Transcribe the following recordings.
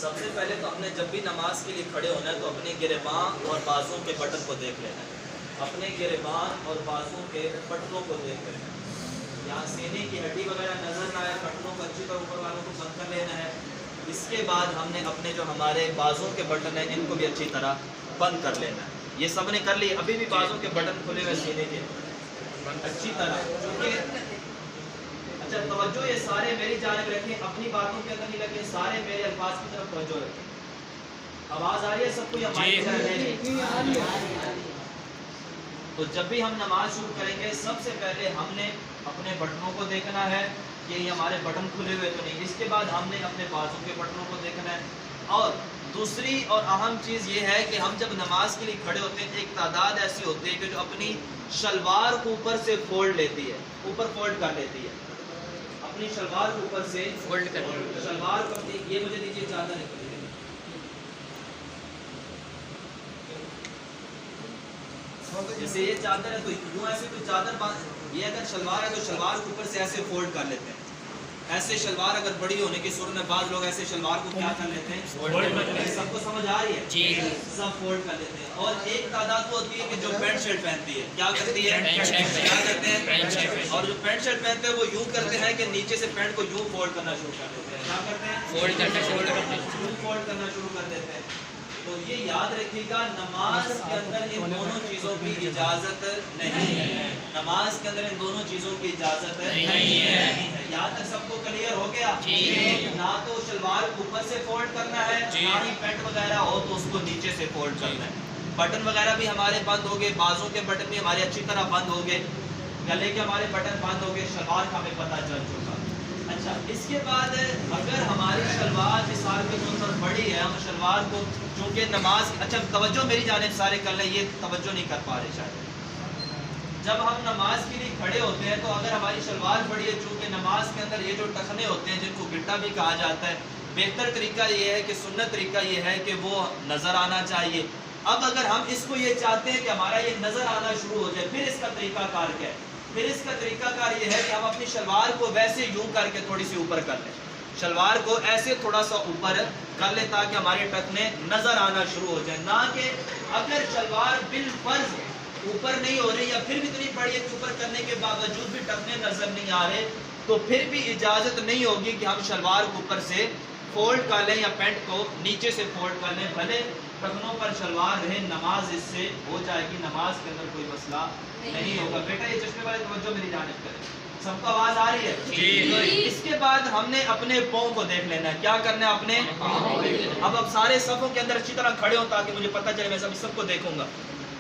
सबसे पहले तो हमने जब भी नमाज के लिए खड़े होना है तो अपने गिरेबान और बाजू के बटन को देख लेना है। अपने गिरेबान और बाजू के बटनों को देख लेना है। यहाँ सीने की हड्डी वगैरह नजर ना आए, बटनों को अच्छी तरह ऊपर वालों को बंद कर लेना है। इसके बाद हमने अपने जो हमारे बाजू के बटन हैं इनको भी अच्छी तरह बंद कर लेना है। ये सब ने कर लिए, अभी भी बाजू के बटन खुले हुए सीने के अच्छी तरह, क्योंकि अच्छा तवज्जो ये सारे मेरी जानिब रखें, अपनी बातों के अंदर नहीं रखें, सारे मेरे अल्फाज की तरफ तवज्जो रखें। आवाज आ रही है सबको या माइक है? तो जब भी हम नमाज शुरू करेंगे सबसे पहले हमने अपने बटनों को देखना है कि ये हमारे बटन खुले हुए तो नहीं। इसके बाद हमने अपने बाजू के बटनों को देखना है। और दूसरी और अहम चीज़ ये है कि हम जब नमाज के लिए खड़े होते हैं एक तादाद ऐसी होती है कि जो अपनी शलवार को ऊपर से फोल्ड लेती है, ऊपर फोल्ड कर लेती है, अपनी शलवार को ऊपर से फोल्ड कर लेती है। शलवार को ये मुझे दीजिए चादर है, जैसे ये चादर है तो यूं ऐसे कोई चादर, ये अगर शलवार है तो शलवार को ऊपर से ऐसे फोल्ड कर लेते हैं। ऐसे शलवार अगर बड़ी होने की सूरत में बाद लोग ऐसे शलवार को क्या कर लेते हैं, सबको समझ आ रही है जी, सब फोल्ड कर लेते हैं। और एक तादाद वो होती है कि जो पैंट शर्ट पहनती है, क्या करती है, क्या करते हैं, और जो पैंट शर्ट पहनते हैं वो यूं करते हैं कि नीचे से पैंट को यूं फोल्ड करना शुरू कर देते हैं। क्या करते हैं, फोल्ड करना शुरू कर देते हैं। तो ये याद रखिएगा, नमाज के अंदर इन दोनों चीजों की इजाजत नहीं है। नमाज के अंदर इन दोनों चीजों की इजाजत नहीं है। यहाँ तक सबको क्लियर हो गया? ना तो शलवार को ऊपर से फोल्ड करना है, ना ही पैंट वगैरह हो तो उसको नीचे से फोल्ड करना है। बटन वगैरह भी हमारे बंद हो गए, बाजू के बटन भी हमारे अच्छी तरह बंद हो गए, गले के हमारे बटन बंद हो गए, शलवार का हमें पता चल चुका। अच्छा, इसके बाद अगर हमारी शलवार मिसाल के तौर पर बड़ी है, हम शलवार को चूँकि नमाज, अच्छा तवज्जो मेरी जानिब सारे कर लें, ये तवज्जो नहीं कर पा रहे शायद। जब हम नमाज के लिए खड़े होते हैं तो अगर हमारी शलवार बड़ी है, चूँकि नमाज के अंदर ये जो टखने होते हैं जिनको गिट्टा भी कहा जाता है, बेहतर तरीका ये है कि सुन्नत तरीका ये है कि वो नज़र आना चाहिए। अब अगर हम इसको ये चाहते हैं कि हमारा ये नज़र आना शुरू हो जाए, फिर इसका तरीकाकार क्या है? फिर इसका तरीकाकार ये है कि हम अपनी शलवार को वैसे यूं करके थोड़ी सी ऊपर कर लें, शलवार को ऐसे थोड़ा सा ऊपर कर ले ताकि हमारे टखने नजर आना शुरू हो जाए। ना कि अगर शलवार बिलफर्ज ऊपर नहीं हो रही या फिर भी इतनी बड़ी है कि ऊपर करने के बावजूद भी टखने नजर नहीं आ रहे, तो फिर भी इजाजत नहीं होगी कि हम शलवार को ऊपर से फोल्ड कर लें या पैंट को नीचे से फोल्ड कर लें। भले टखनों पर शलवार रहे, नमाज इससे हो जाएगी, नमाज के अंदर कोई मसला नहीं होगा। बेटा ये चश्मे वाले तवज्जो मेरी जानिब करें, सबको आवाज आ रही है जी? इसके बाद हमने अपने पाँव को देख लेना है। क्या करना है, अपने अब सारे सफों के अंदर अच्छी तरह खड़े हो ताकि मुझे पता चले, मैं सबको देखूंगा।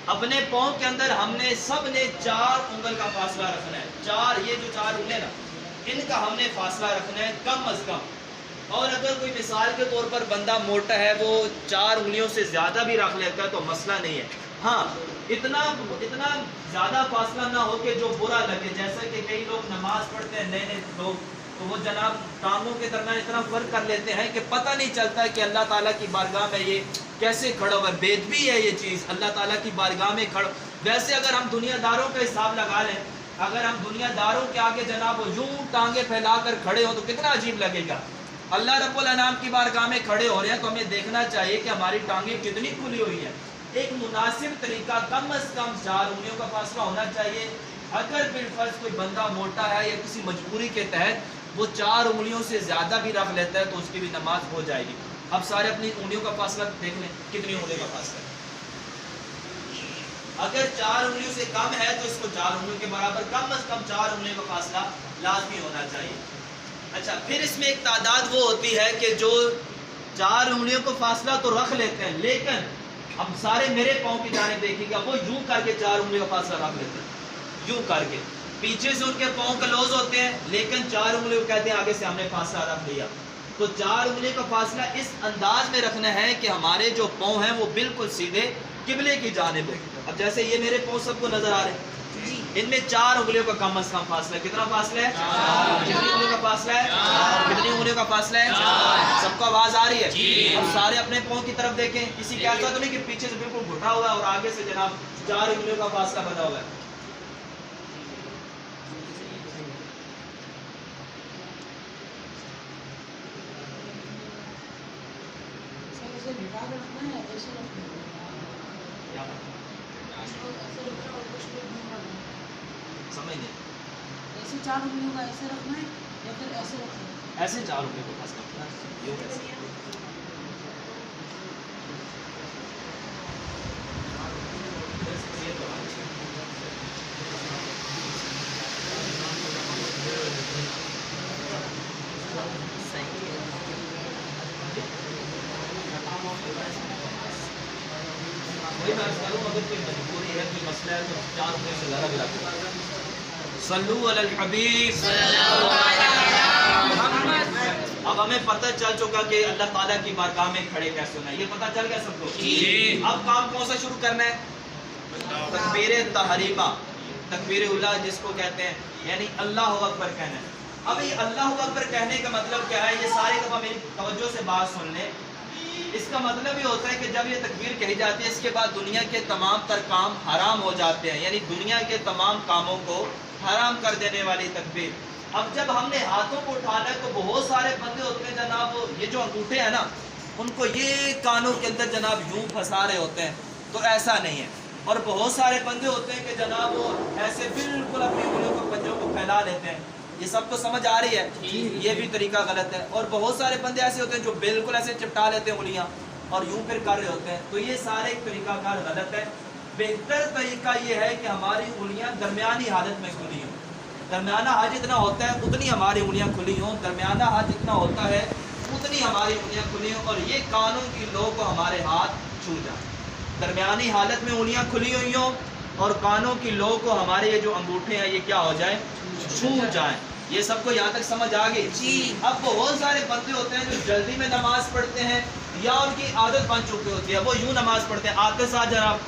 अपने पाँव के अंदर हमने सब ने 4 उंगल का फासला रखना है। 4, ये जो 4 उंगलें ना, इनका हमने फासला रखना है कम अज कम। और अगर कोई मिसाल के तौर पर बंदा मोटा है, वो 4 उंगलियों से ज्यादा भी रख लेता है तो मसला नहीं है। हाँ, इतना ज्यादा फासला ना हो कि जो बुरा लगे। जैसा कि कई लोग नमाज पढ़ते हैं, नए लोग, तो वो जनाब टांगों के दरमियान इतना फर्क कर लेते हैं कि पता नहीं चलता कि अल्लाह ताला की बारगाह में ये कैसे खड़ा हुआ है। बेदबी है ये चीज़, अल्लाह ताला की बारगाह में खड़ा। वैसे अगर हम दुनियादारों का हिसाब लगा लें, अगर हम दुनियादारों के आगे जनाब यूं टांगे फैलाकर खड़े हो तो कितना अजीब लगेगा। अल्लाह रब्बुल अनाम की बारगाह में खड़े हो रहे हैं तो हमें देखना चाहिए कि हमारी टांगे कितनी खुली हुई है। एक मुनासिब तरीका, कम से कम 4 उंगलियों का फासला होना चाहिए। अगर बिलफर्ज कोई बंदा मोटा है या किसी मजबूरी के तहत वो 4 उंगलियों से ज्यादा भी रख लेता है तो उसकी भी नमाज हो जाएगी। अब सारे अपनी उंगलियों का फासला देख लें, कितनी उंगलियों का फासला है। अगर 4 उंगलियों से कम है तो इसको 4 उंगलियों के बराबर कम से कम 4 उंगलियों का फासला लाजमी होना चाहिए। अच्छा, फिर इसमें एक तादाद वो होती है कि जो 4 उंगलियों को फासला तो रख लेते हैं, लेकिन अब सारे मेरे पाँव की जाने देखिएगा, वो यूं करके 4 उंगलियों का फासला रख लेते हैं, यूं करके। पीछे से उनके पाँव क्लोज होते हैं, लेकिन 4 उंगलियों कहते हैं आगे से हमने फासला रख लिया। तो 4 उंगलियों का फासला इस अंदाज में रखना है कि हमारे जो पाँव हैं वो बिल्कुल सीधे किबले की जानिब है। अब जैसे ये मेरे पाँव सबको नजर आ रहे हैं, इनमें 4 उंगलियों का कम से कम फासला है। कितना फासला है? कितनी उंगलियों का फासला है? कितनी उंगलियों का फासला है? सबको आवाज आ रही है? अब सारे अपने पाँव की तरफ देखें। किसी के ऐसा तो नहीं कि पीछे से बिल्कुल घुटा हुआ है और आगे से जनाब 4 उंगलियों का फासला बना हुआ है। ऐसे झुका के रखना है, ऐसे रखना है। क्या बात है? इसको ऐसे रखना और कुछ भी नहीं करना। समझ नहीं। ऐसे 4 उंगलियों का ऐसे रखना है या फिर ऐसे रखना है। ऐसे 4 रुपये को पास करना है। ये कैसे? ये तो अच्छा। वही मैं अर्ज़ करूँ, अगर कोई मजबूरी है, कोई मसला है, तो 4 रुपये से ज़्यादा भी रखो। सल्लू अलल हबीब। अब हमें पता चल चुका कि अल्लाह ताला की बारगाह में खड़े कैसे होना है, ये पता चल गया सबको। अब काम कौन सा शुरू करना है? तकबीर तहरीमा, तकबीर उला जिसको कहते हैं, यानी अल्लाह अकबर कहना है। अब ये अल्लाह अकबर कहने का मतलब क्या है? ये सारी दफ़ा मेरी तवज्जो से बात सुन लें। इसका मतलब ये होता है कि जब ये तकबीर कही जाती है, इसके बाद दुनिया के तमाम तर काम हराम हो जाते हैं, यानी दुनिया के तमाम कामों को हराम कर देने वाली तकबीर। अब जब हमने हाथों को उठाना है तो बहुत सारे बंदे होते हैं जनाब, ये जो अंगूठे हैं ना, उनको ये कानों के अंदर जनाब यूं फंसा रहे होते हैं, तो ऐसा नहीं है। और बहुत सारे बंदे होते हैं कि जनाब वो ऐसे बिल्कुल अपनी उंगलियों को पंजों को फैला लेते हैं। ये सब तो समझ आ रही है, ये भी तरीका गलत है। और बहुत सारे बंदे ऐसे होते हैं जो बिल्कुल ऐसे चिपटा लेते हैं उंगलियां और यूं फिर कर रहे होते हैं, तो ये सारे तरीकाकार गलत है। बेहतर तरीका ये है कि हमारी उंगलियां दरमियानी हालत में खुली हों। दरमियाना हाथ जितना होता है उतनी हमारी उंगलियां खुली हों, दरमियाना हाथ जितना होता है उतनी हमारी उंगलियां खुली हों, और ये कानों की लो को हमारे हाथ छू जाए। दरमियानी हालत में उंगलियां खुली हुई हों और कानों की लो को हमारे ये जो अंगूठे हैं ये क्या हो जाए? छू जाए। ये सबको यहाँ तक समझ आ गई जी। अब बहुत सारे बंदे होते हैं जो जल्दी में नमाज पढ़ते हैं या उनकी आदत बन चुकी होती है, वो यूं नमाज पढ़ते हैं आते साथ जनाब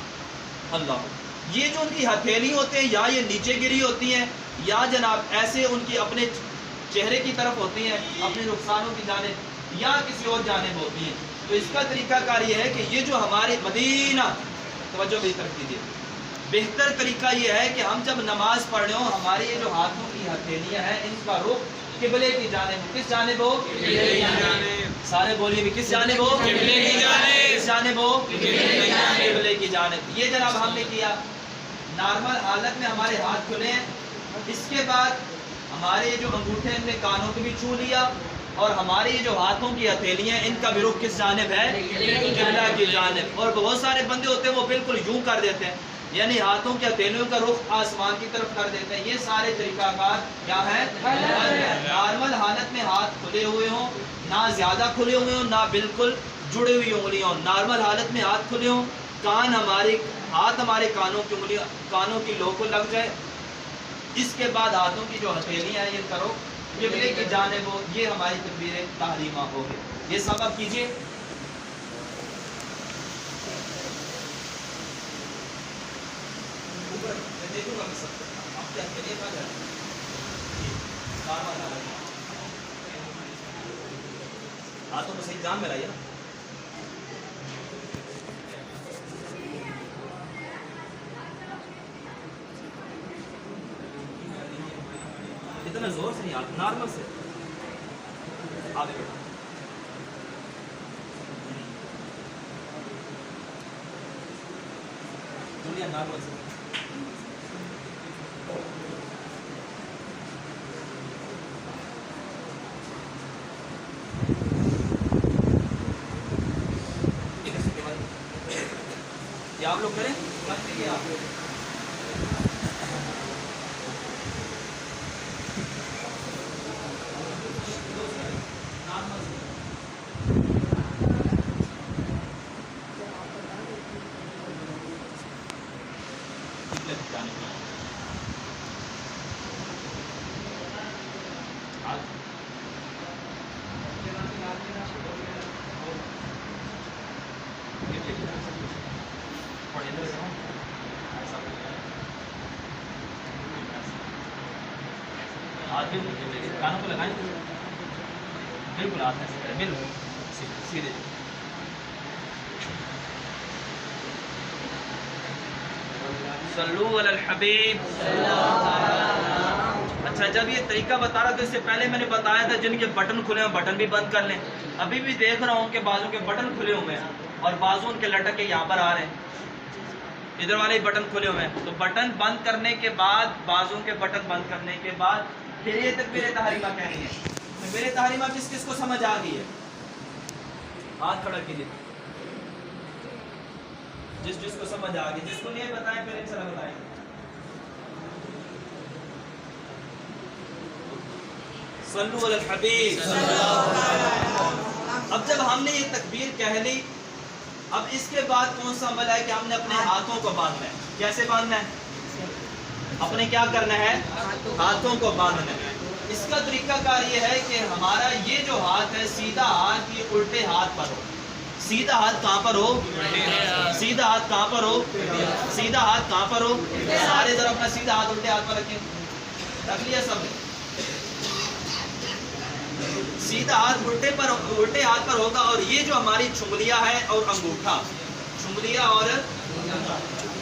अल्लाह, ये जो उनकी हथेली होते हैं या ये नीचे गिरी होती हैं या जनाब ऐसे उनकी अपने चेहरे की तरफ होती हैं, अपने रुखसानों की जानिब या किसी और जानिब होती हैं। तो इसका तरीकाकार ये है कि ये जो हमारे मदीना, तवज्जो मेरी तरफ कीजिए, बेहतर तरीका ये है कि हम जब नमाज पढ़ रहे हो हमारे ये जो हाथों की हथेलियां हैं इनका रुख किबले की जानिब। किस जानिब हो? सारे बोलिए भी, किस जानिब हो? किस जानिब हो? किबले की जानिब। ये जनाब हमने किया, नॉर्मल हालत में हमारे हाथ खुले हैं। इसके बाद हमारे जो अंगूठे हमने कानों को भी छू लिया और हमारे ये जो हाथों की हथेलियां हैं इनका भी रुख किस जानिब है? किबला की जानिब। और बहुत सारे बंदे होते हैं वो बिल्कुल यूं कर देते हैं, यानी हाथों की हथेलियों का रुख आसमान की तरफ कर देते हैं। ये सारे तरीकाकार क्या है? नॉर्मल हालत में हाथ खुले हुए हों, ना ज्यादा खुले हुए हों ना बिल्कुल जुड़े हुई उंगलियां हों। नॉर्मल हालत में हाथ खुले हों, कान हमारे हाथ हमारे कानों की उंगलियां कानों की लो को लग जाए। इसके बाद हाथों की जो हथेलियां हैं इनका रुख किबले की जानिब हो। ये हमारी तकबीर तहरीमा हो गई। ये सब आप कीजिए। मैं देखूंगा मैं सब आप क्या करिए हाथों को सही जान में लाइए ना। इतना जोर से नहीं, आप नॉर्मल से आगे बढ़ो। दुनिया नॉर्मल से ये आप लोग करें, करते आप लोग कानों को लगाएं, बिल्कुल हाथ ऐसे करें, बिल्कुल सीधे। सल्लू अलल हबीब। अच्छा, जब ये तरीका बता रहा था, इससे पहले मैंने बताया था जिनके बटन खुले हैं बटन भी बंद कर लें। अभी भी देख रहा हूँ उनके बाजू के बटन खुले हुए हैं और बाजू उनके लटक के यहाँ पर आ रहे हैं, इधर वाले ही बटन खुले हुए हैं। तो बटन बंद करने के बाद, बाजू के बटन बंद करने के बाद फिर ये तकबीर तहरीमा कहनी है। तकबीर तहरीमा किस किस को समझ आ गई है? हाथ खड़ा कीजिए जिस जिसको समझ आ गई। जिसको नहीं बताएं फिर इंशाल्लाह बताएं। सल्लु अलल हबीब। अब जब हमने ये तकबीर कह ली, अब इसके बाद कौन सा अमल है कि हमने अपने हाथों को बांधना है। कैसे बांधना है? अपने क्या करना है? हाथों को बांधना है। इसका तरीकाकार ये है कि हमारा ये जो हाथ है, सीधा हाथ ये उल्टे हाथ पर हो। सीधा हाथ कहाँ पर हो? सीधा हाथ कहाँ पर हो? सीधा हाथ कहाँ पर हो? सारे तरफ अपना सीधा हाथ उल्टे हाथ पर रखें। रख लिया सब? सीधा हाथ उल्टे हाथ पर होगा और ये जो हमारी चुंगलिया है और अंगूठा, चुंगलिया और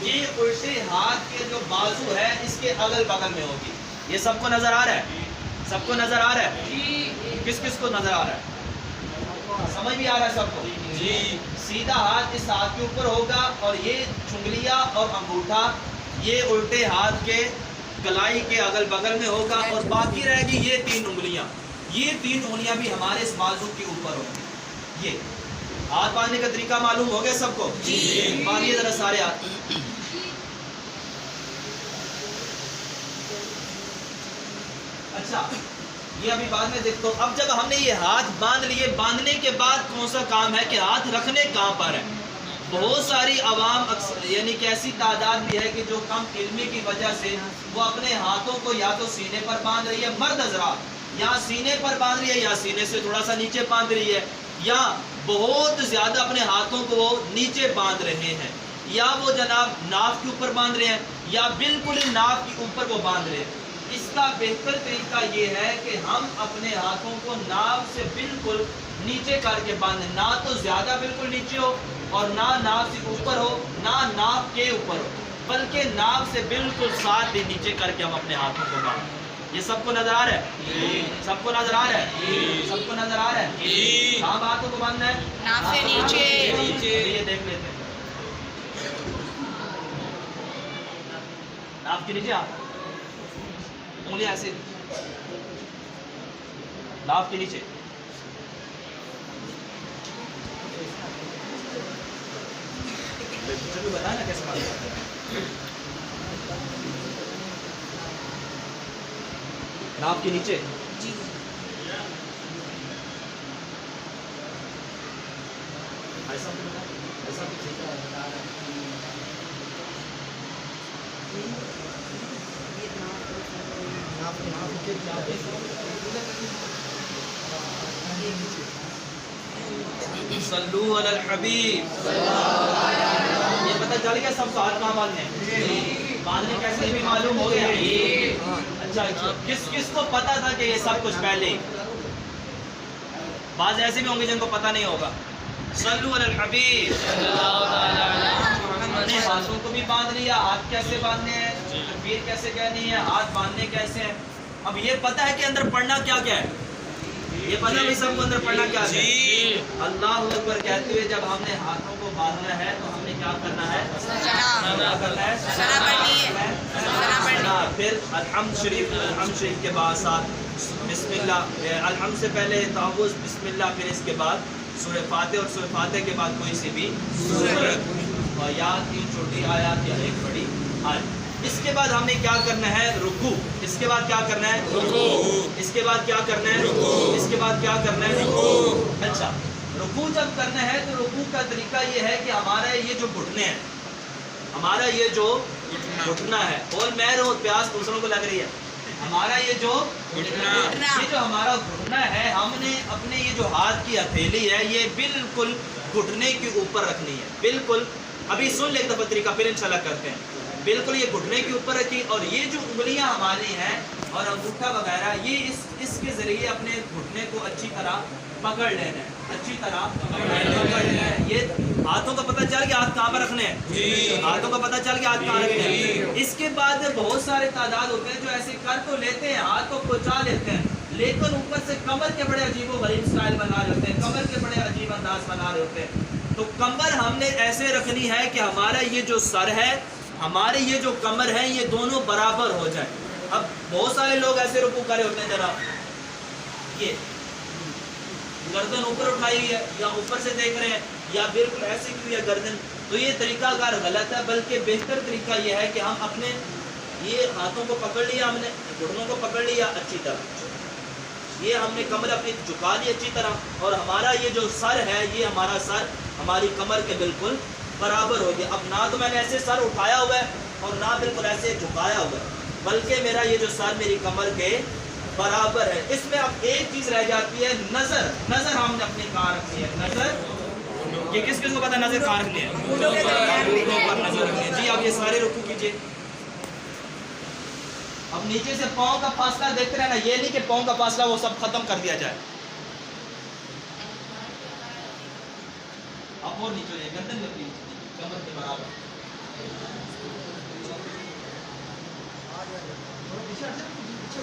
ये उल्टे हाथ के जो बाजू है इसके अगल बगल में होगी। ये सबको नजर आ रहा है? सबको नजर आ रहा है? किस किस को नजर आ रहा है? समझ भी आ रहा है सबको? जी। सीधा हाथ इस हाथ के ऊपर होगा और ये चुंगलिया और अंगूठा ये उल्टे हाथ के कलाई के अगल बगल में होगा और बाकी रहेगी ये 3 उंगलियां। ये 3 उंगलियां भी हमारे इस बाजू के ऊपर होंगी। ये हाथ बांधने का तरीका मालूम हो गया सबको? जी। बांधिए जरा सारे हाथ। अच्छा, ये अभी बाद में देखो। अब जब हमने ये हाथ बांध लिए, बांधने के बाद कौन सा काम है कि हाथ रखने कहाँ पर है? बहुत सारी आवाम यानी कि ऐसी तादाद भी है कि जो कम इल्मी की वजह से वो अपने हाथों को या तो सीने पर बांध रही है, मर्द हज़रात, या सीने पर बांध रही है या सीने से थोड़ा सा नीचे बांध रही है, या बहुत ज़्यादा अपने हाथों को वो नीचे बांध रहे हैं, या वो जनाब नाक के ऊपर बांध रहे हैं, या बिल्कुल नाक के ऊपर वो बांध रहे हैं। इसका बेहतर तरीका ये है कि हम अपने हाथों को नाक से बिल्कुल नीचे करके बांधें। ना तो ज़्यादा बिल्कुल नीचे हो और ना नाक से ऊपर हो, ना नाक के ऊपर हो, बल्कि नाक से बिल्कुल साथ ही नीचे करके हम अपने हाथों को बांधें। ये सबको नजर आ रहा है? सबको नजर आ रहा है? सबको नजर आ रहा है? कहाँ हाथों को बांधना है? नाक से नीचे। ये देख लेते हैं। नाक के नीचे हाथ, उंगलियां ऐसे नाक के नीचे। बताया ना कैसे बात करते हैं। नाक के नीचे जी। ऐसा ऐसा सल्लू अलल हबीब। ये पता चल गया सबको हाथ कहाँ बांधने हैं? बांधने कैसे भी मालूम हो गया? अच्छा, किस किस को पता था कि ये सब कुछ पहले? बाज़ ऐसे भी होंगे जिनको पता नहीं होगा। सल्लू अलल हबीब। हमने हाथों को भी बांध लिया। हाथ कैसे बांधने हैं, तकबीर कैसे कहनी है, हाथ बांधने कैसे हैं। अब ये पता है कि अंदर पढ़ना क्या क्या है? ये पता है सबको अंदर पढ़ना क्या है? अल्लाह अकबर कहते हुए जब हमने हाथों को बांधना है तो हमने क्या करना है? क्या करना है? फिर अलहम्द शरीफ के बाद साथ बिस्मिल्लाह, अलहम्द से पहले तावुज़ बिस्मिल्लाह, फिर इसके बाद सूरह फातिहा और सूरह फातिहा के बाद कोई सी भी सूरत, और या 3 छोटी आयत या 1 बड़ी आयत। इसके बाद हमने क्या करना है? रुकू। इसके बाद क्या करना है? रुकू। इसके बाद क्या करना है? रुकू। इसके बाद क्या करना है? रुकू। अच्छा, रुकू जब करना है तो रुकू का तरीका ये है कि हमारा ये जो घुटने हैं, हमारा ये जो घुटना है, और मैं रो प्यास दूसरों को लग रही है, हमारा ये जो घुटना, ये जो हमारा घुटना है, हमने अपने ये जो हाथ की हथेली है ये बिल्कुल घुटने के ऊपर रखनी है, बिल्कुल। अभी सुन ले एक दफा तरीका, फिर इंशाल्लाह करते हैं। बिल्कुल ये घुटने के ऊपर रखी और ये जो उंगलियां हमारी हैं और अंगूठा वगैरह ये इसके जरिए अपने घुटने को अच्छी तरह पकड़ लेना है, अच्छी तरह पकड़ लेना है। ये हाथों का पता चल गया हाथ कहाँ पर रखने हैं, हाथों का पता चल गया हाथ कहाँ रखने हैं। इसके बाद बहुत सारे तादाद होते हैं जो ऐसे कर तो लेते हैं, हाथ को पहुँचा लेते हैं, लेकिन ऊपर से कमर के बड़े अजीबो गरीब स्टाइल बना रहे होते हैं, कमर के बड़े अजीब अंदाज बना रहे होते हैं। तो कमर हमने ऐसे रखनी है कि हमारा ये जो सर है, हमारे ये जो कमर है, ये दोनों बराबर हो जाए। अब बहुत सारे लोग ऐसे रुकू करे होते हैं, जरा ये गर्दन ऊपर उठाई है या ऊपर से देख रहे हैं या बिल्कुल ऐसे की है गर्दन, तो ये तरीकाकार गलत है। बल्कि बेहतर तरीका ये है कि हम अपने ये हाथों को पकड़ लिया, हमने घुटनों को पकड़ लिया अच्छी तरह, ये हमने कमर अपनी झुका ली अच्छी तरह और हमारा ये जो सर है, ये हमारा सर हमारी कमर के बिल्कुल बराबर हो गया। अब ना तो मैंने ऐसे सर उठाया हुआ है और ना बिल्कुल ऐसे झुकाया हुआ है, बल्कि मेरा ये जो सर मेरी कमर के बराबर है। इसमें अब एक चीज रह जाती है, नजर। नजर हमने अपनी कहाँ रखनी है, नजर। ये किस किस को पता है नजर कहाँ रखनी है, पर नजर रखनी है। जी अब ये सारे रुकू कीजिए। अब नीचे से पाँव का फासला देखते रहना, ये नहीं कि पाँव का फासला वो सब खत्म कर दिया जाए। अब और नीचे गर्दन रखिए कमर के बराबर।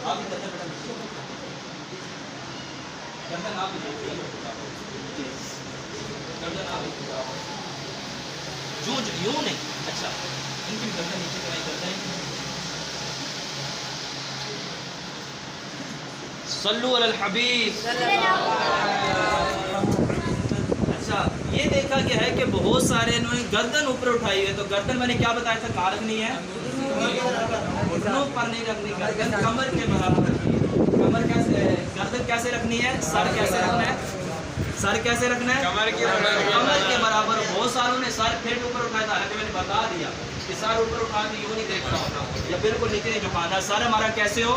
आप गर्दन आप यूं नहीं, अच्छा इनकी गर्दन नीचे कराई, गर्दन सल्लू अलल हबीब। अच्छा ये देखा गया है कि बहुत सारे इन्होंने गर्दन ऊपर उठाई है, तो गर्दन मैंने क्या बताया था कहाँ रखनी है, घुटनों पर नहीं रखनी, गर्दन कमर के बराबर रखनी है। कमर कैसे, गर्दन कैसे रखनी है, सर कैसे रखना है, सर कैसे रखना है, कमर के बराबर। बहुत सारों ने सर फिर ऊपर उठाया था, हालांकि मैंने बता दिया कि सर ऊपर उठा के यूं नहीं देखना होता या बिल्कुल नीचे नहीं झुकाना। सर हमारा कैसे हो,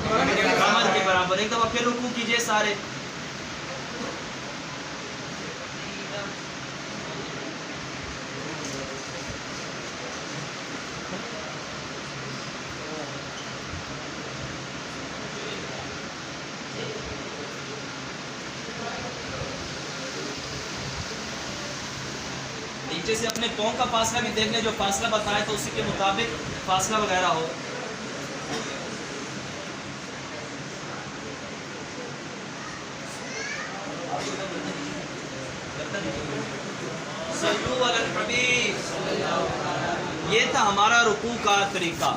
कमर के बराबर। एक दफा फिर रुकू कीजिए सारे। नीचे से अपने पाँव का फासला भी देख ले, जो फासला बताए तो उसी के मुताबिक फासला वगैरह हो। ये था हमारा रुकू का तरीका।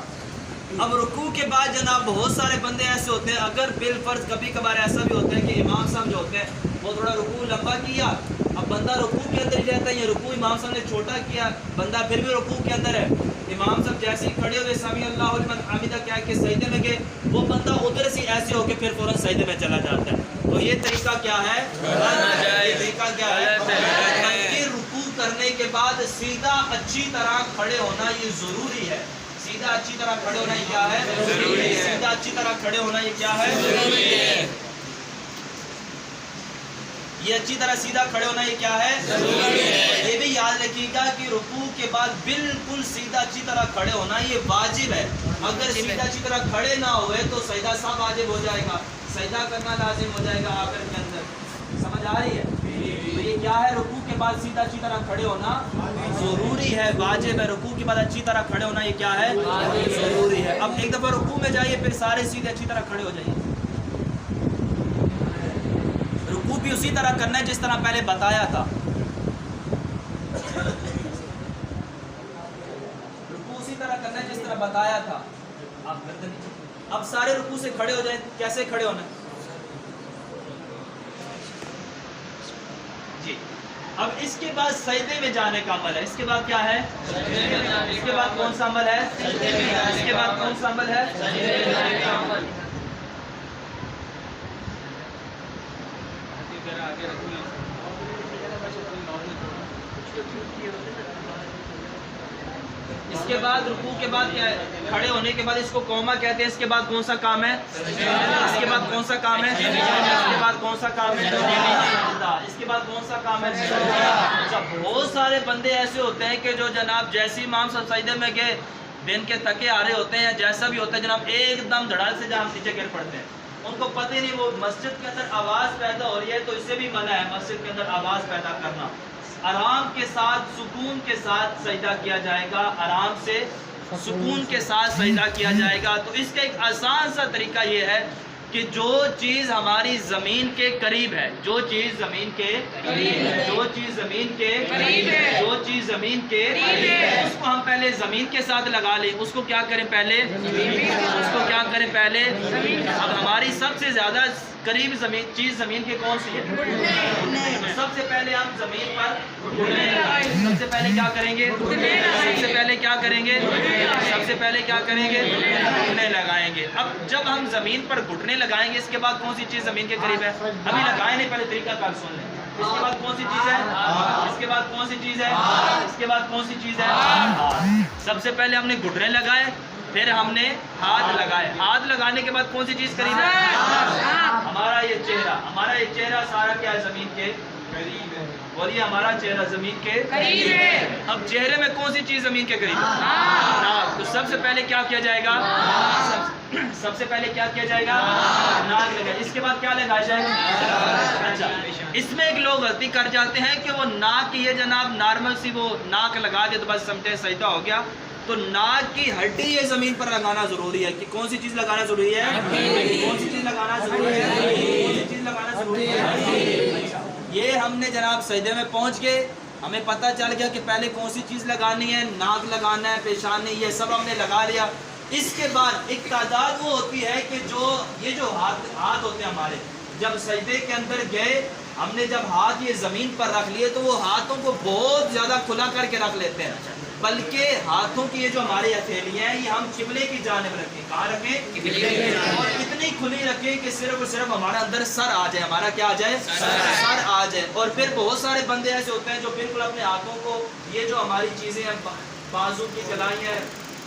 अब रुकू के बाद जनाब बहुत सारे बंदे ऐसे होते हैं, अगर बिल फर्ज कभी कभार ऐसा भी होता है कि इमाम साहब जो होते हैं वो थोड़ा रुकू लंबा किया, अब बंदा रुकू के अंदर ही रहता है, ये रुकू इमाम साहब ने छोटा किया, बंदा फिर भी रुकू के अंदर है। इमाम साहब जैसे ही खड़े हुए समी अल्लाहु लिमन हमिदा क्या कि सजदे में गए, वो बंदा उधर से ऐसे होके फिर फौरन सजदे में चला जाता है। तो ये तरीका क्या है, ये तरीका क्या है, रुकू करने के बाद सीधा अच्छी तरह खड़े होना ये जरूरी है। सीधा अच्छी तरह खड़े होना ये क्या है, जरूरी है। सीधा अच्छी तरह खड़े होना ये क्या है, जरूरी है। ये अच्छी तरह सीधा खड़े होना ये क्या है, जरूरी है। ये भी याद रखिएगा कि रुकू के बाद बिल्कुल सीधा अच्छी तरह खड़े होना ये वाजिब है। अगर सीधा अच्छी तरह खड़े ना हुए तो सजदा सब वाजिब हो जाएगा, सजदा करना लाजिम हो जाएगा आखिर के अंदर। समझ आ रही है? तो ये क्या है, रुकू के बाद सीधा अच्छी तरह खड़े होना जरूरी है, वाजिब है। रुकू के बाद अच्छी तरह खड़े होना ये क्या है, जरूरी है। अब एक दफा रुकू में जाइए, फिर सारे सीधे अच्छी तरह खड़े हो जाइए। रुकू भी उसी तरह करना है जिस तरह पहले बताया था। रुकू उसी तरह करना है जिस तरह बताया था। अब सारे रुकू से खड़े हो जाए। कैसे खड़े होना है जी। अब इसके बाद सजदे में जाने का अमल है। इसके बाद क्या है, इसके बाद कौन सा अमल है, इसके बाद कौन सा अमल है, इसके बाद रुकू के बाद क्या है, खड़े होने के बाद इसको कौमा कहते हैं। इसके बाद कौन सा काम है, इसके बाद कौन सा काम है, इसके बाद कौन सा काम है, इसके बाद कौन सा काम है। अच्छा बहुत सारे बंदे ऐसे होते हैं कि जो जनाब जैसे इमाम साहब सजदे में गए दिन के थके आ रहे होते हैं, जैसा भी होता है जनाब, एकदम धड़ाल से जहाँ नीचे गिर पड़ते हैं, उनको पता ही नहीं वो मस्जिद के अंदर आवाज़ पैदा हो रही है, तो इससे भी मना है मस्जिद के अंदर आवाज़ पैदा करना। आराम के साथ सुकून के साथ सजदा किया जाएगा, आराम से सुकून के साथ सजदा किया जाएगा। तो इसका एक आसान सा तरीका ये है कि जो चीज़ हमारी ज़मीन के करीब है, जो चीज़ ज़मीन के करीब है, जो चीज़ ज़मीन के करीब है, जो चीज़ ज़मीन के करीब है, उसको हम पहले ज़मीन के साथ लगा लें। उसको क्या करें पहले, उसको क्या करें पहले। अब हमारी सबसे ज़्यादा करीब चीज़ ज़मीन के कौन सी है? सबसे पहले हम ज़मीन पर घुटने लगाएंगे। सबसे पहले क्या करेंगे? सबसे पहले क्या करेंगे? सबसे पहले क्या करेंगे? घुटने लगाएंगे। अब जब हम ज़मीन पर घुटने लगाएंगे, इसके बाद कौन सी चीज़ ज़मीन के करीब है? अभी लगाए नहीं, पहले तरीका कार सुन लें। इसके बाद कौन सी चीज़ है? इसके बाद कौन सी चीज़ है? इसके बाद कौन सी चीज़ है? सबसे पहले हमने घुटने लगाए, फिर हमने हाथ लगाए। हाथ लगाने के बाद कौन सी चीज़ करीब है? हमारा ये चेहरा, हमारा ये चेहरा सारा क्या है? ज़मीन के करीब है। बोलिए, हमारा चेहरा ज़मीन के करीब है। अब चेहरे में कौन सी चीज़ ज़मीन के करीब है? नाक। तो सबसे पहले क्या किया जाएगा? सबसे पहले क्या किया जाएगा? नाक लगाए। इसके बाद क्या लगाया जाएगा? अच्छा, इसमें एक लोग गलती कर जाते हैं कि वो नाक की ये जनाब नॉर्मल सी वो नाक लगा दे तो बस समझे सजदा हो गया। तो नाक की हड्डी ये ज़मीन पर लगाना ज़रूरी है। कि कौन सी चीज़ लगाना ज़रूरी है? कौन सी चीज़ लगाना ज़रूरी है? कौन सी चीज़ लगाना ज़रूरी है? अच्छा, ये हमने जनाब सजदे में पहुंच गए, हमें पता चल गया कि पहले कौन सी चीज़ लगानी है, नाक लगाना है, पेशानी, ये सब हमने लगा लिया। इसके बाद एक तादाद वो होती है कि ये जो हाथ होते हैं हमारे, जब सजदे के अंदर गए, हमने जब हाथ ये ज़मीन पर रख लिए तो वो हाथों को बहुत ज़्यादा खुला करके रख लेते हैं, बल्कि हाथों की ये जो हमारी हथेलियाँ हैं ये हम किबले की जानिब रखें। कहाँ रखें? और इतनी खुली रखें कि सिर्फ और सिर्फ हमारा अंदर सर आ जाए। हमारा क्या आ जाए? सर आ जाए। और फिर बहुत सारे बंदे ऐसे होते हैं जो बिल्कुल अपने हाथों को, ये जो हमारी चीज़ें हैं, बाजू की कलाइयाँ,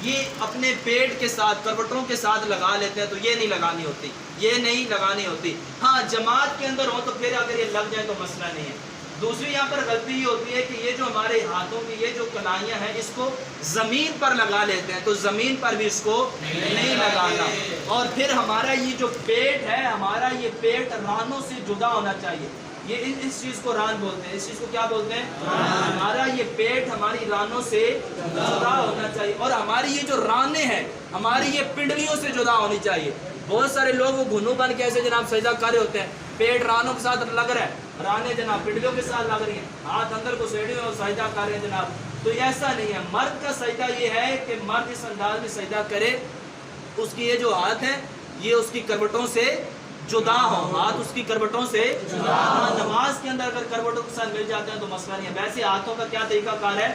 ये अपने पेट के साथ, करवटों के साथ लगा लेते हैं। तो ये नहीं लगानी होती, ये नहीं लगानी होती। हाँ, जमात के अंदर हो तो फिर अगर ये लग जाए तो मसला नहीं है। दूसरी यहाँ पर गलती ये होती है कि ये जो हमारे हाथों की ये जो कलाइयाँ हैं, इसको ज़मीन पर लगा लेते हैं। तो ज़मीन पर भी इसको नहीं लगाना। और फिर हमारा ये जो पेट है, हमारा ये पेट रानों से जुदा होना चाहिए। ये इस चीज़ को रान बोलते हैं। इस चीज़ को क्या बोलते हैं? हमारा ये पेट हमारी रानों से जुदा होना चाहिए। और हमारी ये जो रानें हैं, हमारी ये पिंडलियों से जुदा होनी चाहिए। बहुत सारे लोग वो घुनू बन के ऐसे जनाब सजदा कर रहे होते हैं, पेट रानों के साथ लग रहा है, राने जनाब पिंडलियों के साथ लग रही हैं, हाथ अंदर को सेड़ी में सजदा कर रहे हैं जनाब। तो ऐसा नहीं है। मर्द का सजदा ये है कि मर्द इस अंदाज में सजदा करे, उसकी ये जो हाथ है ये उसकी करवटों से जुदा हो, हाथ उसकी करवटों से जुदा हो। नमाज के अंदर अगर करवटों के साथ मिल जाते हैं तो मसला नहीं है। वैसे हाथों का क्या तरीका कार है?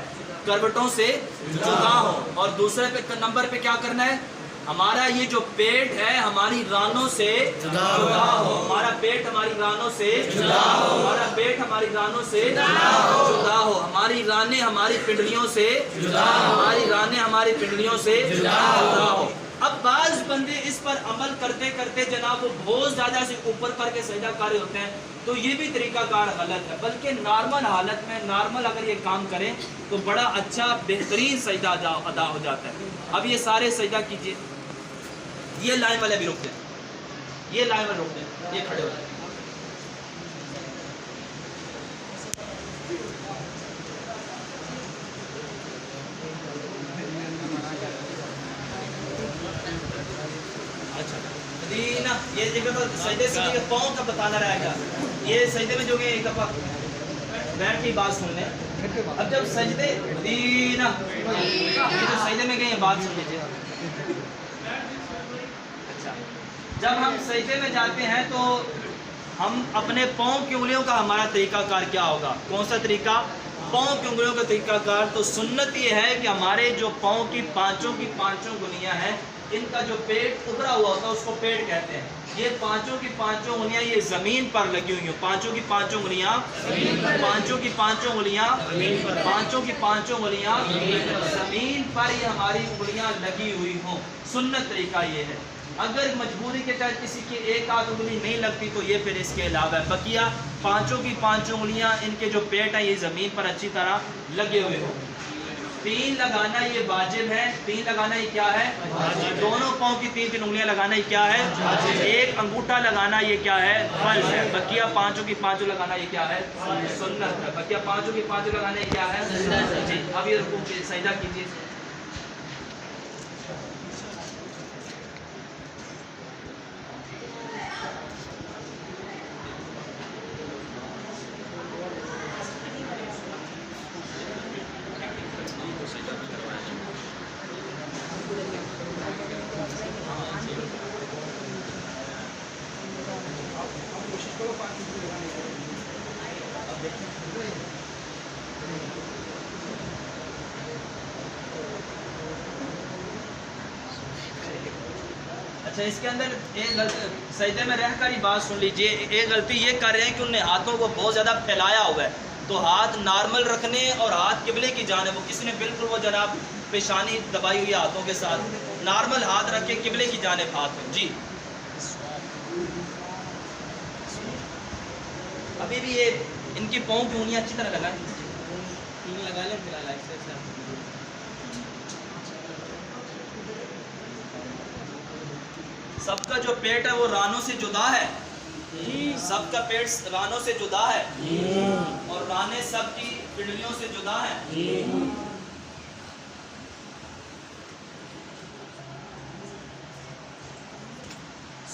करवटों से जुदा हो। और दूसरे पे नंबर पे क्या करना है? हमारा ये जो पेट है हमारी रानों से जुदा हो। हमारा पेट हमारी रानों से जुदा हो। हमारा पेट हमारी रानों से जुदा हो। हमारी रानें हमारी पिंडलियों से जुदा हो। हमारी रानें हमारी पिंडलियों से जुदा हो। अब बाज बंदे इस पर अमल करते करते जनाब वो बहुत ज़्यादा से ऊपर करके सजदा कर रहे होते हैं, तो ये भी तरीकाकार गलत है। बल्कि नॉर्मल हालत में, नॉर्मल अगर ये काम करें तो बड़ा अच्छा बेहतरीन सजदा अदा हो जाता है। अब ये सारे सजदा कीजिए। ये लाइन वाले भी रुक जाए, ये लाइन वाले रुक जाए, ये खड़े हो जाए। अच्छा, मदीना ये जगह तो सजदे से पाँव का बताना रहेगा। ये सजदे में जो गए एक दफ़ा बैठ की बात सुन लें। अब जब सजदे मदीना ये जो सजदे में गए बात सुन लीजिए। अच्छा, जब हम सजदे में जाते हैं तो हम अपने पाँव की उंगलियों का हमारा तरीकाकार क्या होगा? कौन सा तरीका? पाँव की उंगलियों का तरीकाकार तो सुन्नत ये है कि हमारे जो पाँव की पांचों गुनियाँ हैं, इनका जो पेट उभरा हुआ होता है उसको पेट कहते हैं। ये पांचों की पांचों उंगलियां ये जमीन पर लगी हुई हैं। पांचों की पांचों उंगलियां, पांचों की पांचों उंगलियां, पांचों की पांचों उंगलियां जमीन पर ही हमारी उंगलियां लगी हुई हों। सुन्नत तरीका ये है। अगर मजबूरी के तहत किसी की एक आध उंगली नहीं लगती तो ये फिर इसके अलावा है। बकिया पांचों की पांचों उंगलियां, इनके जो पेट हैं ये ज़मीन पर अच्छी तरह लगे हुए हों। तीन लगाना ये वाजिब है, तीन लगाना ये क्या है? दोनों पाँव की तीन तीन उंगलियां लगाना ये क्या है? एक अंगूठा लगाना ये क्या है? फर्ज है। बकिया पांचों की पांचों लगाना ये क्या है? सुन्नत है। बकिया पांचों की पांचों लगाना ये क्या है? जी। अब ये रुकू के सजदा कीजिए। अच्छा, इसके अंदर एक गलती सजदे में रहकर ही बात सुन लीजिए। एक गलती ये कर रहे हैं कि उन्होंने हाथों को बहुत ज़्यादा फैलाया हुआ है, तो हाथ नॉर्मल रखने और हाथ किबले की जानिब, वो किसी ने बिल्कुल वो जनाब पेशानी दबाई हुई हाथों के साथ, नॉर्मल हाथ रख के किबले की जानिब हाथ जी। अभी भी ये इनकी पाँव की उंगलियां अच्छी तरह लगाएं, लगा लें फिलहाल ऐसे। सबका जो पेट है वो रानों से जुदा है, सबका पेट रानों से जुदा है और राने सबकी पिंडलियों से जुदा है।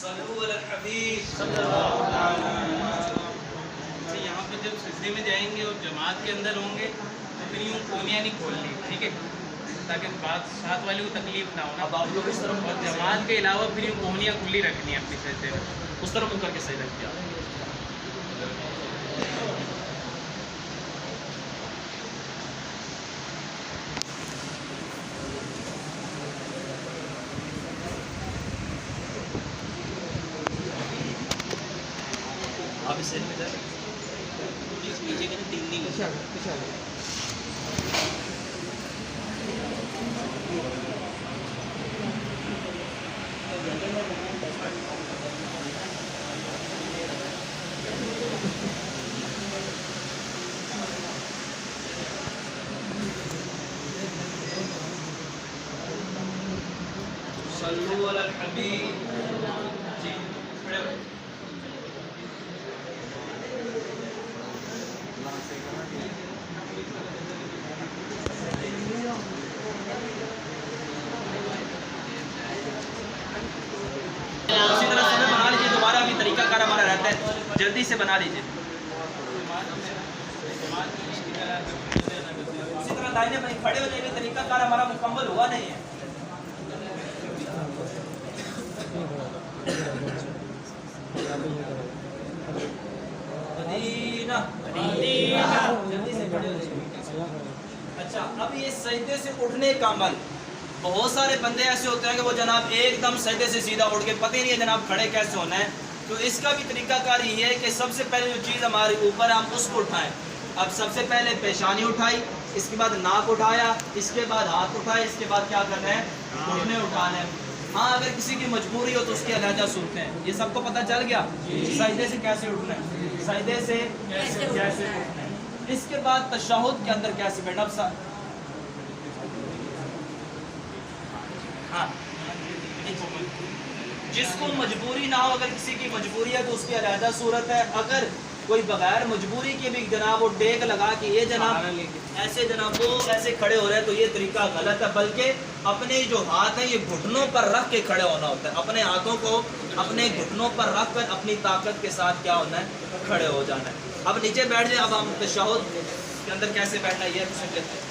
सल्लल्लाहु अलैहि हबीब सल्लल्लाहु अलैहि वसल्लम। यहाँ पे जब सजदे में जाएंगे और जमात के अंदर होंगे तो फिर यूँ कोनियाँ नहीं खोलनी, ठीक है, ताकि बात साथ वाले को तकलीफ ना हो ना। अब आप लोग इस तरफ और जमात के अलावा फिर यूँ कोनियाँ खुली रखनी है अपनी सजदे में, उस तरफ मुँह करके सजदा किया। आप इस साइड में जाए, नीचे के ना तीन नहीं सल्लल्लाहु अलैहि हबीब जी। खड़े हो। उसी तरह से बना लीजिए दोबारा, भी तरीका कार हमारा रहता है, जल्दी से बना लीजिए। उसी तरह लाइनें बनी खड़े हो जाएंगे, तरीका कार हमारा मुकम्मल हुआ नहीं है। मदीना मदीना, जल्दी से खड़े हो जाइए। अच्छा, अब ये सजदे से उठने का अमल, बहुत सारे बंदे ऐसे होते हैं कि वो जनाब एकदम सजदे से सीधा उठ के पता ही नहीं है जनाब खड़े कैसे होना है। तो इसका भी तरीकाकार ये है कि सबसे पहले जो चीज़ हमारे ऊपर है हम उसको उठाएं। अब सबसे पहले पेशानी उठाई, इसके बाद नाक उठाया, इसके बाद हाथ उठाए, इसके बाद क्या करना है? घुटने उठाना है। हाँ, अगर किसी की मजबूरी हो तो उसकी अलहदा सूरतें हैं। ये सबको पता चल गया सजदे से कैसे उठना है, सजदे से कैसे उठना है। इसके बाद तशहुद के अंदर कैसे बैठना। अब हाँ, जिसको मजबूरी ना हो, अगर किसी की मजबूरी है तो उसकी अलहदा सूरत है। अगर कोई बगैर मजबूरी के भी जनाब वो टेक लगा के ये जनाब ऐसे जनाब वो ऐसे खड़े हो रहे हैं तो ये तरीका गलत है। बल्कि अपने जो हाथ हैं ये घुटनों पर रख के खड़े होना होता है। अपने हाथों को अपने घुटनों पर रख कर अपनी ताकत के साथ क्या होना है? खड़े हो जाना है। अब नीचे बैठ जाए। अब हम तशहुद के अंदर कैसे बैठना है ये सुन लेते हैं।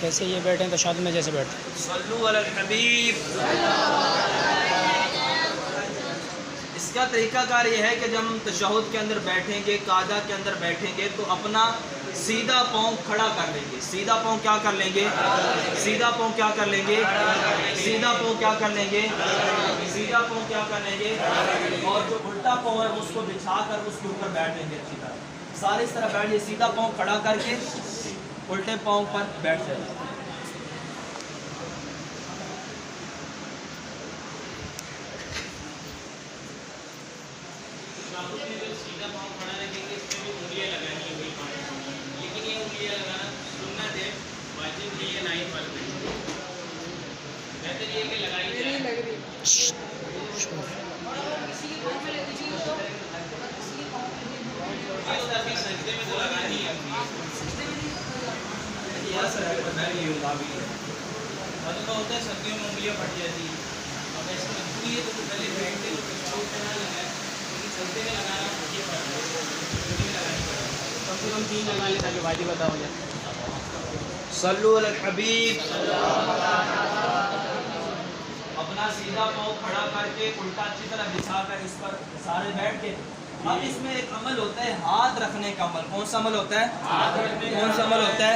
जैसे ये बैठे हैं तशहुद में जैसे बैठे। सल्लु अलल हबीब। इसका तरीकाकार ये है कि जब हम तशहुद के अंदर बैठेंगे, कादा के अंदर बैठेंगे तो अपना सीधा पाँव खड़ा कर लेंगे। सीधा पाँव क्या कर लेंगे? सीधा पाँव क्या कर लेंगे? सीधा पाँव क्या कर लेंगे? सीधा पाँव क्या कर लेंगे? और जो उल्टा पाँव है उसको बिछा कर उसके ऊपर बैठ लेंगे अच्छी तरह। सारे इस तरह बैठ जाए, सीधा पाँव खड़ा करके उल्टे पाँव पर बैठ जाए। सीधा पाँव खड़ा रखेंगे, इसमें भी उंगलियां लगानी है वही पानी, लेकिन ये उंगलियां लगाना सुन्नत है, वाजिब नहीं है नाइट वाले में। बेहतर ये कि लगाई जाए। सजदे में तो लगानी है होता है, सर्दियों में उंगलियां फट जाती है। अब ऐसी मजबूरी है तो पहले बैठते हो ना लगाए, लेकिन सजदे में लगाना ये पड़ता है, लगानी पड़ेगी। कम से कम 3 लगा ले ताकि वाजिब अदा हो जाए। सल्लु अलल हबीब। अपना सीधा पाँव खड़ा करके उल्टा अच्छी तरह बिछा कर इस पर सारे बैठ के, अब इसमें एक अमल होता है हाथ रखने का अमल। कौन सा अमल होता है? कौन सा अमल होता है?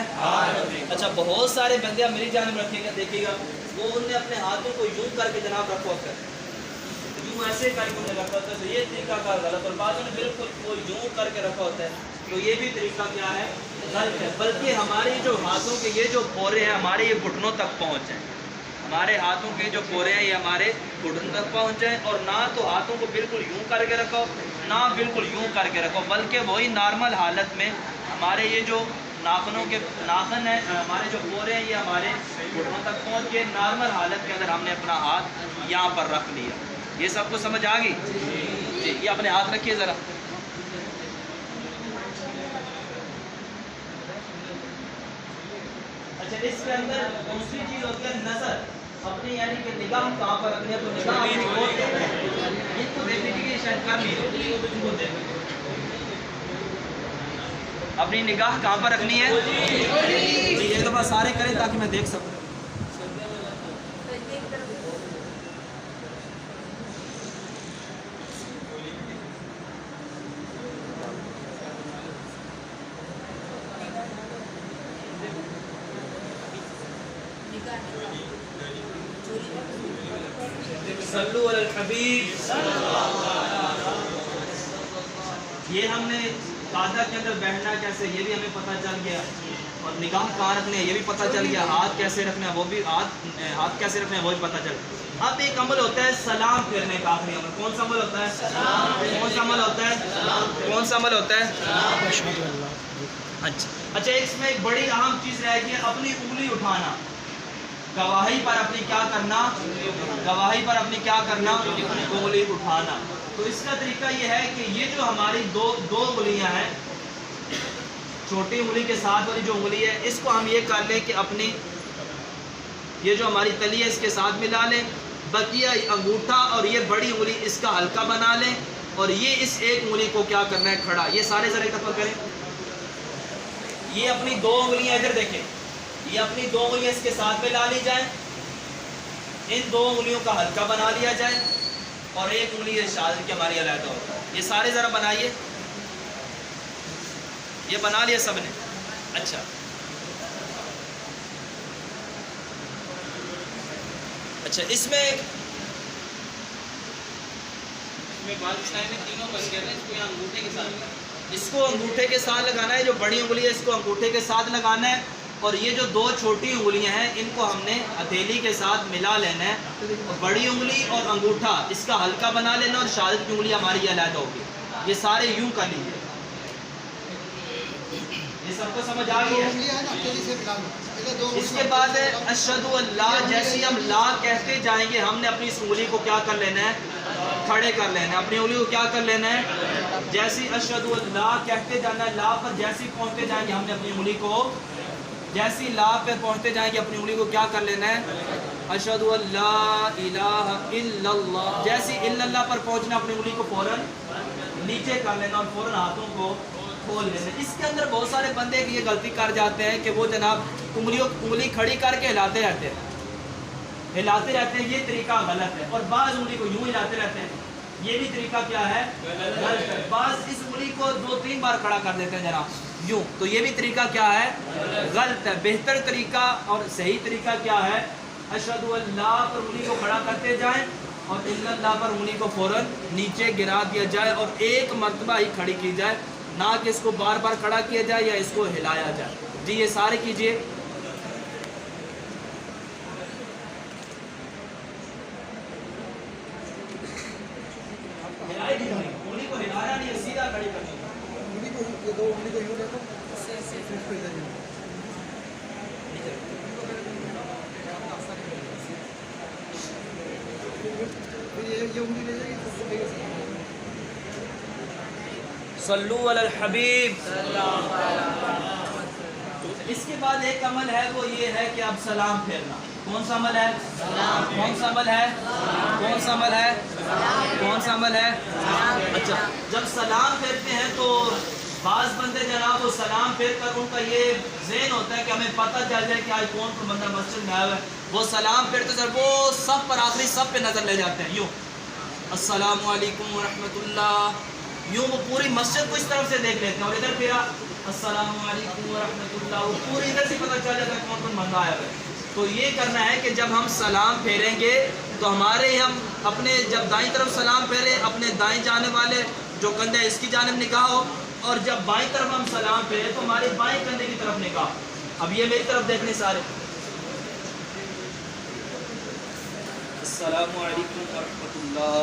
अच्छा, बहुत सारे बंदे मेरी जानिब रखेगा, देखिएगा वो उनने अपने हाथों को यूं करके जनाब रखा होता है, यूं ऐसे करके उन्हें रखा होता है, तो ये तरीका का गलत, और बाजू ने बिल्कुल वो यूं करके रखा होता है, तो ये भी तरीका क्या है? गलत है। बल्कि हमारे जो हाथों के ये जो पोरे हैं हमारे ये घुटनों तक पहुँच जाए, हमारे हाथों के जो पोरे हैं ये हमारे घुटनों तक पहुँच जाए, और ना तो हाथों को बिल्कुल यूं करके रखो ना बिल्कुल यूं करके रखो, बल्कि वही नॉर्मल हालत में हमारे ये जो नाखूनों के नाखून है, हमारे जो पोरे हैं ये हमारे घुटनों तक पहुँच के नॉर्मल हालत के अंदर हमने अपना हाथ यहाँ पर रख लिया। ये सबको समझ आ गई जी? ये अपने हाथ रखिए ज़रा। अच्छा, इसके अंदर दूसरी चीज़ होती है नज़र अपनी, यानी कि निगाह कहाँ पर रखनी है, तो निगाह इनको देखने की शायद कर ली, अपनी निगाह कहाँ पर रखनी है? एक दफ़ा सारे करें ताकि मैं देख सकूँ। सल्लु अलल हबीब। ये हमने कादा के अंदर बैठना कैसे ये भी हमें पता चल गया, और निगाह कहाँ रखने ये भी पता चल गया, हाथ कैसे रखना है वो भी हाथ कैसे रखना है वो भी पता चल गया। अब एक अमल होता है सलाम फेरने का, आखिरी अमल। कौन सा अमल होता है? कौन सा अमल होता है? कौन सा अमल होता है? अच्छा, इसमें एक बड़ी अहम चीज़ रहेगी, अपनी उंगली उठाना, गवाही पर अपनी क्या करना, गवाही पर अपनी क्या करना, उंगली उठाना। तो इसका तरीका ये है कि ये जो हमारी दो उंगलियां हैं, छोटी उंगली के साथ वाली जो उंगली है, इसको हम ये कर लें कि अपनी ये जो हमारी तली है इसके साथ मिला लें, बकिया अंगूठा और ये बड़ी उंगली इसका हल्का बना लें, और ये इस एक उंगली को क्या करना है, खड़ा। ये सारे जरा एक दफा करें। ये अपनी 2 उंगलियां इधर देखें, ये अपनी 2 उंगलियां इसके साथ में ला ली जाए, इन 2 उंगलियों का हल्का बना लिया जाए, और एक उंगली शादी की हमारी अलग हो। ये सारे ज़रा बनाइए, ये बना लिया सबने। अच्छा, इसमें तीनों बच गए, इसको यहाँ अंगूठे के साथ, इसको अंगूठे के साथ लगाना है, जो बड़ी उंगली है इसको अंगूठे के साथ लगाना है, और ये जो 2 छोटी उंगलियां हैं इनको हमने हथेली के साथ मिला लेना है, और बड़ी उंगली और अंगूठा इसका हल्का बना लेना, और शहादत की उंगली हमारी अलग होगी। ये सारे यूं कर लीजिए। ये सबको समझ आ गई है? इसके बाद अशहदु अल्लाह, जैसे हम ला कहते जाएंगे हमने अपनी इस उंगली को क्या कर लेना है, खड़े कर लेना है, अपनी उंगली को क्या कर लेना है, जैसे अशहदु अल्लाह कहते जाना है, ला पर जैसे पहुँचते जाएंगे हमने अपनी उंगली को, जैसी ला पे पहुँचते जाएंगे अपनी उंगली को क्या कर लेना है, अशहदु अल्ला इलाहा इल्लल्लाह, जैसी इल्लल्लाह पर पहुँचना अपनी उंगली को फ़ौरन नीचे कर लेना, और फ़ौरन हाथों को खोल लेना। इसके अंदर बहुत सारे बंदे ये गलती कर जाते हैं कि वो जनाब उंगली खड़ी करके हिलाते रहते हैं, ये तरीका गलत है, और बाज़ उंगली को यूँ हिलाते रहते हैं, ये भी तरीका क्या है, गलत है। बाज़ इस उंगली को 2-3 बार खड़ा कर देते हैं जनाब यूँ, तो ये भी तरीका क्या है, गलत है। बेहतर तरीका और सही तरीका क्या है, अशहदु अल्लाह पर उंगली को खड़ा करते जाएं, और इल्लल्लाह पर उंगली को फ़ौरन नीचे गिरा दिया जाए, और एक मरतबा ही खड़ी की जाए, ना कि इसको बार बार खड़ा किया जाए या इसको हिलाया जाए। जी ये सारे कीजिए। उंगली को हिलाया नहीं, सीधा खड़ी करनी। सल्लू अलल हबीब। इसके बाद एक अमल है, वो ये है कि अब सलाम फेरना। कौन सा अमल है? कौन सा अमल है? कौन सा अमल है? कौन सा अमल है? अच्छा, जब सलाम फेरते हैं तो बाज़ बंदे जनाब वो सलाम फेर कर उनका ये ज़हन होता है कि हमें पता चल जाए कि आज कौन सा बंदा मस्जिद में आया है। वो सलाम फेरते सर वो सब पर आखिरी सब पे नज़र ले जाते हैं, यूँ अस्सलामु अलैकुम व रहमतुल्लाह, यूँ वो पूरी मस्जिद को इस तरफ से देख लेते हैं और इधर फिरा अस्सलामु अलैकुम व रहमतुल्लाह, वो पूरी इधर से पता चल जाता है कौन कौन बंदा आया है। तो ये करना है कि जब हम सलाम फेरेंगे तो हमारे हम अपने जब दाईं तरफ सलाम फेरे, अपने दाईं जाने वाले जो कंधे है इसकी जानिब निगाह हो, और जब बाईं तरफ हम सलाम फेरे तो हमारे बाईं कंधे की तरफ निगाह। अब ये मेरी तरफ देखने सारे, अस्सलामु अलैकुम व रहमतुल्लाह,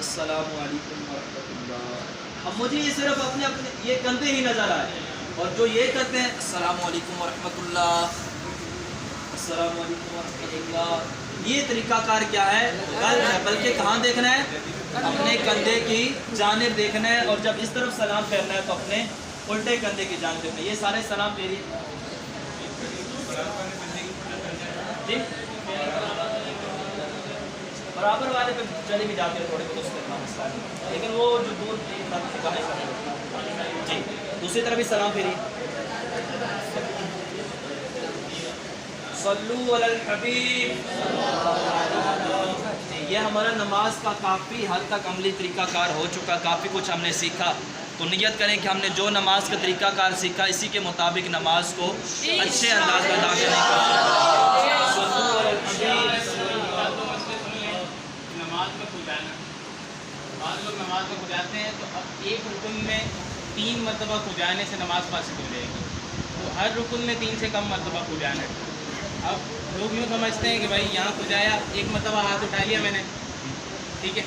अस्सलामु अलैकुम व रहमतुल्लाह। अब मुझे ये सिर्फ अपने अपने ये कंधे ही नजर आए, और जो ये करते हैं अस्सलामु अलैकुम व रहमतुल्लाह, अस्सलामु अलैकुम व रहमतुल्लाह, ये तरीकाकार क्या है? गलत है। बल्कि कहाँ देखना है? अपने कंधे की जानिब देखना है, और जब इस तरफ सलाम फेरना है तो अपने उल्टे कंधे की जानिब देखना है। ये सारे सलाम फेरिए जी, बराबर वाले पे चले भी जाते हैं थोड़े बहुत, उसके इतना मसला है, लेकिन वो जो दूर जी दूसरी तरफ भी सलाम फेरिए। सल्लू अलल हबीब। ये हमारा नमाज का काफ़ी हद तक अमली तरीक़ाकार हो चुका, काफ़ी कुछ हमने सीखा। तो नियत करें कि हमने जो नमाज का तरीक़ाकार सीखा इसी के मुताबिक नमाज को अच्छे अंदाज में अदा करने का। नमाज में खुद जाना, बाद लोग नमाज में खुद जाते हैं तो अब एक रुकन में 3 मरतबा खुद जाने से नमाज फासिद हो जाएगी। तो हर रुकन में 3 से कम मरतबा खुद जाना है। अब लोग यूँ समझते हैं कि भाई यहाँ खुजाया, एक मरतबा हाथ उठा लिया मैंने, ठीक है,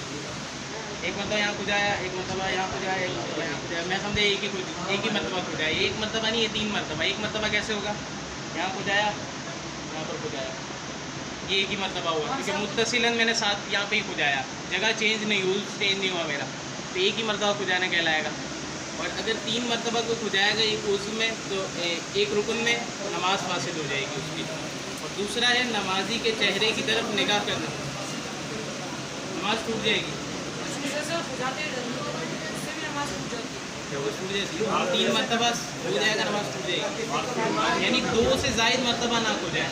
एक मरतबा यहाँ खुजाया, एक मरतबा यहाँ खुजाया, एक मरतबा यहाँ खुजाया, मैं समझे एक ही मरतबा खुजाया। एक मरतबा नहीं, ये 3 मरतबा। एक मरतबा कैसे होगा? यहाँ खुजाया, यहाँ पर खुजाया, ये एक ही मरतबा हुआ, क्योंकि मुत्तसिलन मैंने साथ यहाँ पे ही खुजाया, जगह चेंज नहीं, यूज चेंज नहीं हुआ मेरा, तो एक ही मरतबा खुजाना कहलाएगा। और अगर 3 मरतबा को खुजाएगा एक उज़्व में तो एक रुकन में नमाज फासिद हो जाएगी उसकी। और दूसरा है नमाजी के चेहरे की तरफ निगाह करना, नमाज टूट जाएगी। वो छूट जाएगी, 3 मरतबा हो जाएगा, नमाज टूट जाएगी। यानी 2 से ज़ायद मरतबा ना हो जाए।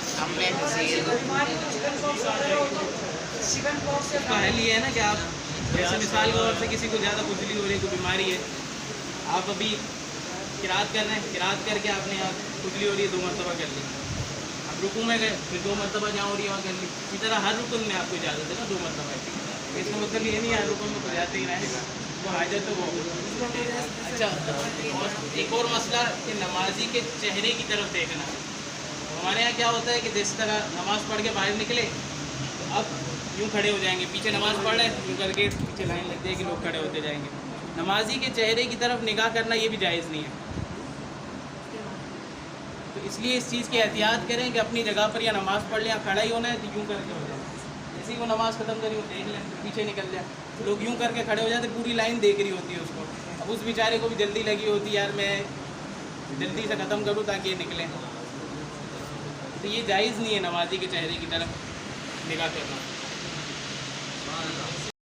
उसका हल ये है ना कि आप जैसे मिसाल के तौर से किसी को ज़्यादा खुजली हो रही, कोई बीमारी है, आप अभी किरात कर रहे हैं, किरात करके आपने यहाँ खुजली हो रही है 2 मरतबा कर ली, अब रुकू में गए फिर 2 मरतबा जहाँ हो रही है वहाँ कर ली। इसी तरह हर रुकन में आपको इजाज़त है ना 2 मरतबा की। इसका मतलब ये नहीं हर रुकन में खुद जाते ही रहेगा, वो हाजत तो वो। अच्छा, और एक और मसला कि नमाजी के चेहरे की तरफ देखना। हमारे यहाँ क्या होता है कि जिस तरह नमाज़ पढ़ के बाहर निकले तो अब यूँ खड़े हो जाएंगे, पीछे नमाज़ पढ़ रहे यूँ करके पीछे लाइन लग जाएगी, लोग खड़े होते जाएंगे। नमाजी के चेहरे की तरफ निगाह करना ये भी जायज़ नहीं है। तो इसलिए इस चीज़ की एहतियात करें कि अपनी जगह पर या नमाज़ पढ़ लें या खड़ा ही होना है तो यूँ करके हो जाए, जैसे ही वो नमाज़ ख़त्म करी वो देख लें पीछे निकल जाए। तो लोग यूँ करके खड़े हो जाते, पूरी लाइन देख रही होती है उसको। अब उस बेचारे को भी जल्दी लगी होती यार मैं जल्दी से ख़त्म करूँ ताकि ये निकलें। तो ये जायज़ नहीं है नमाजी के चेहरे की तरफ निगाह करना।